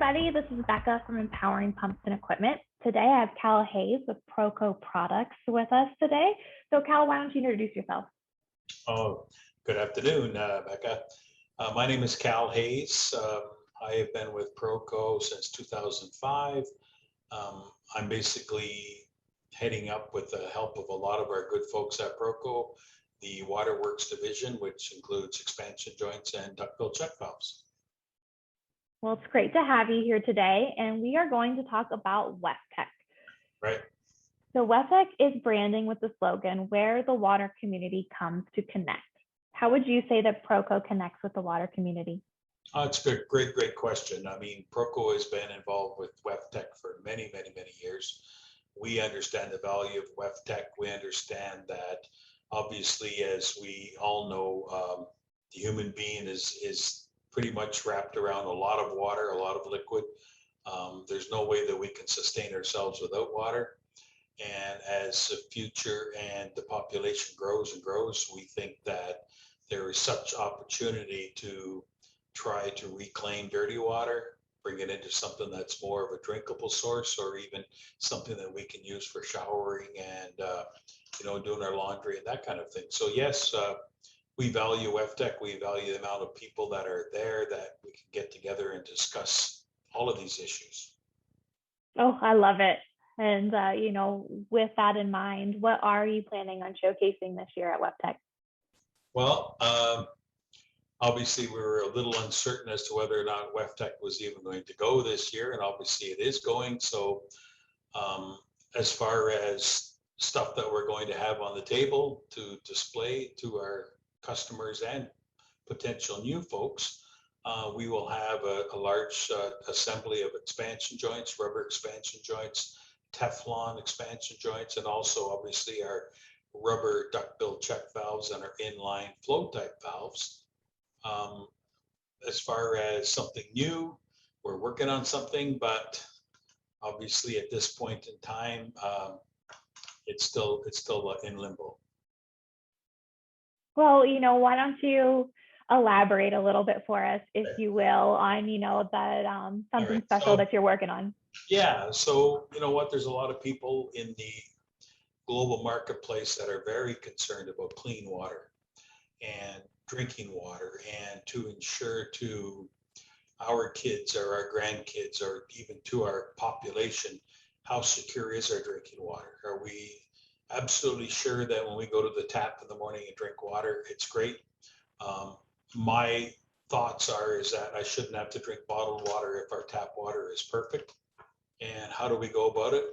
everybody. This is Becca from Empowering Pumps and Equipment. Today I have Cal Hayes with Proco Products with us today. So Cal, why don't you introduce yourself? Oh, good afternoon, Becca. My name is Cal Hayes. I have been with Proco since 2005. I'm basically heading up, with the help of a lot of our good folks at Proco, the Waterworks division, which includes expansion joints and ductile check valves. Well, it's great to have you here today, and we are going to talk about Weftec. Right. So Weftec is branding with the slogan, where the water community comes to connect. How would you say that Proco connects with the water community? It's a great question. I mean, Proco has been involved with Weftec for many years. We understand the value of Weftec. We understand that, obviously, as we all know, the human being is pretty much wrapped around a lot of water, a lot of liquid. There's no way that we can sustain ourselves without water. And as the future and the population grows and grows, we think that there is such opportunity to try to reclaim dirty water, bring it into something that's more of a drinkable source, or even something that we can use for showering and doing our laundry and that kind of thing. So yes, we value Weftec. We value the amount of people that are there, that we can get together and discuss all of these issues. Oh, I love it. And, with that in mind, what are you planning on showcasing this year at Weftec? Well, obviously we were a little uncertain as to whether or not Weftec was even going to go this year, and obviously it is going. So as far as stuff that we're going to have on the table to display to our customers and potential new folks, we will have a large assembly of expansion joints, rubber expansion joints, Teflon expansion joints, and also obviously our rubber ductile check valves and our inline flow type valves. As far as something new, we're working on something, but obviously at this point in time, it's still in limbo. Well, why don't you elaborate a little bit for us, if you will, on, that something special that you're working on? Yeah. So, you know what, there's a lot of people in the global marketplace that are very concerned about clean water and drinking water, and to ensure to our kids or our grandkids, or even to our population, how secure is our drinking water? Are we absolutely sure that when we go to the tap in the morning and drink water, it's great? My thoughts is that I shouldn't have to drink bottled water if our tap water is perfect. And how do we go about it?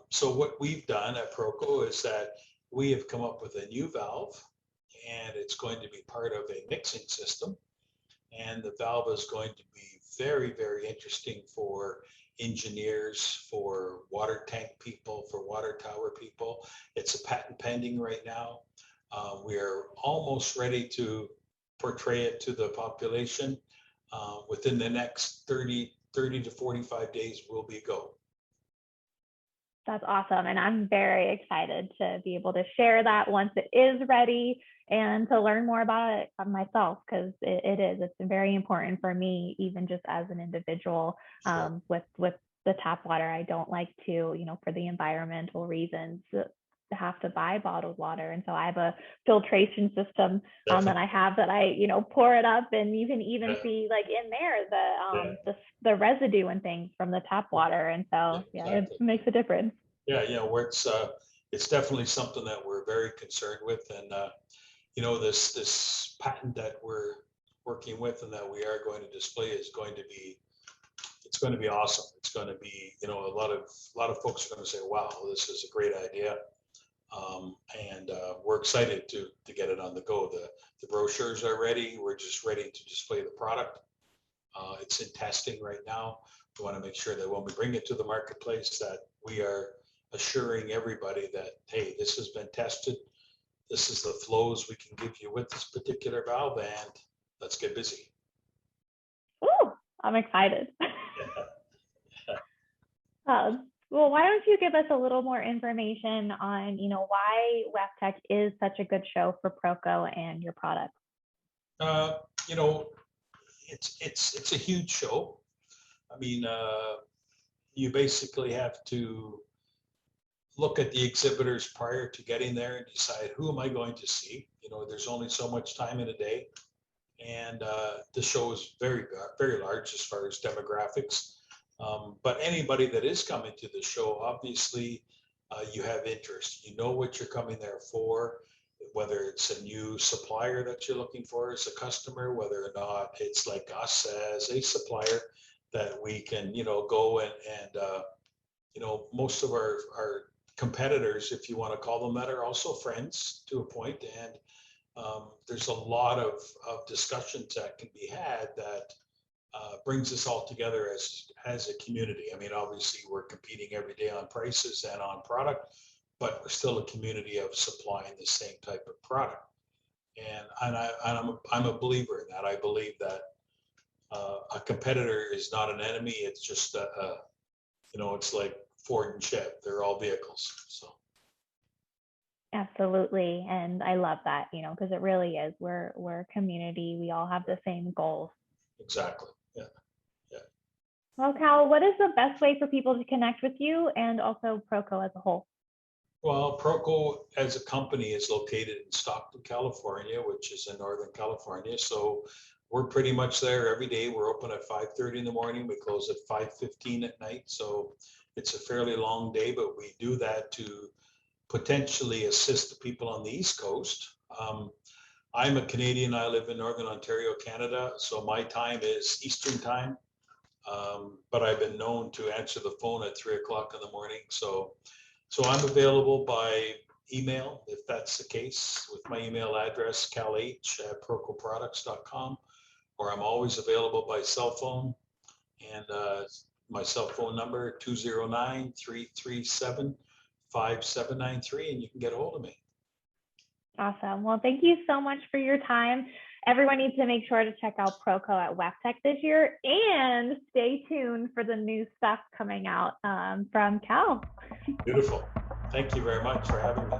So what we've done at Proco is that we have come up with a new valve, and it's going to be part of a mixing system. And the valve is going to be very interesting for engineers, for water tank people, for water tower people. It's a patent pending right now. We are almost ready to portray it to the population. Within the next 30 to 45 days, we'll be go. That's awesome. And I'm very excited to be able to share that once it is ready, and to learn more about it myself, because it's very important for me, even just as an individual. Sure. With the tap water, I don't like to, for the environmental reasons, have to buy bottled water. And so I have a filtration system that I have, that I pour it up, and you can even see, like, in there the residue and things from the tap water. And so exactly. It makes a difference. Where it's definitely something that we're very concerned with. And this patent that we're working with and that we are going to display is going to be awesome. It's going to be, a lot of folks are going to say, wow, this is a great idea. And we're excited to get it on the go. The brochures are ready. We're just ready to display the product. It's in testing right now. We want to make sure that when we bring it to the marketplace, that we are assuring everybody that, hey, this has been tested. This is the flows we can give you with this particular valve, and let's get busy. Ooh, I'm excited. Well, why don't you give us a little more information on, why Weftec is such a good show for Proco and your products? It's a huge show. I mean, you basically have to look at the exhibitors prior to getting there and decide, who am I going to see? You know, there's only so much time in a day. And the show is very, very large as far as demographics. But anybody that is coming to the show, obviously, you have interest. You know what you're coming there for, whether it's a new supplier that you're looking for as a customer, whether or not it's like us as a supplier that we can, you know, go and you know, most of our competitors, if you want to call them that, are also friends to a point. And there's a lot of discussions that can be had that brings us all together as a community. I mean, obviously, we're competing every day on prices and on product, but we're still a community of supplying the same type of product. And I'm a believer in that. I believe that a competitor is not an enemy. It's just you know, it's like Ford and Chev. They're all vehicles. So. Absolutely. And I love that, you know, because it really is. We're a community. We all have the same goals. Exactly. Yeah. Yeah. Well, Cal, what is the best way for people to connect with you and also Proco as a whole? Well, Proco as a company is located in Stockton, California, which is in Northern California. So we're pretty much there every day. We're open at 5:30 in the morning. We close at 5:15 at night. So it's a fairly long day, but we do that to potentially assist the people on the East Coast. I'm a Canadian. I live in Northern Ontario, Canada. So my time is Eastern time. But I've been known to answer the phone at 3 o'clock in the morning. So I'm available by email if that's the case, with my email address, calh@procoproducts.com, or I'm always available by cell phone. And my cell phone number, 209-337-5793, and you can get a hold of me. Awesome. Well, thank you so much for your time. Everyone needs to make sure to check out Proco at Weftec this year and stay tuned for the new stuff coming out from Cal. Beautiful. Thank you very much for having me.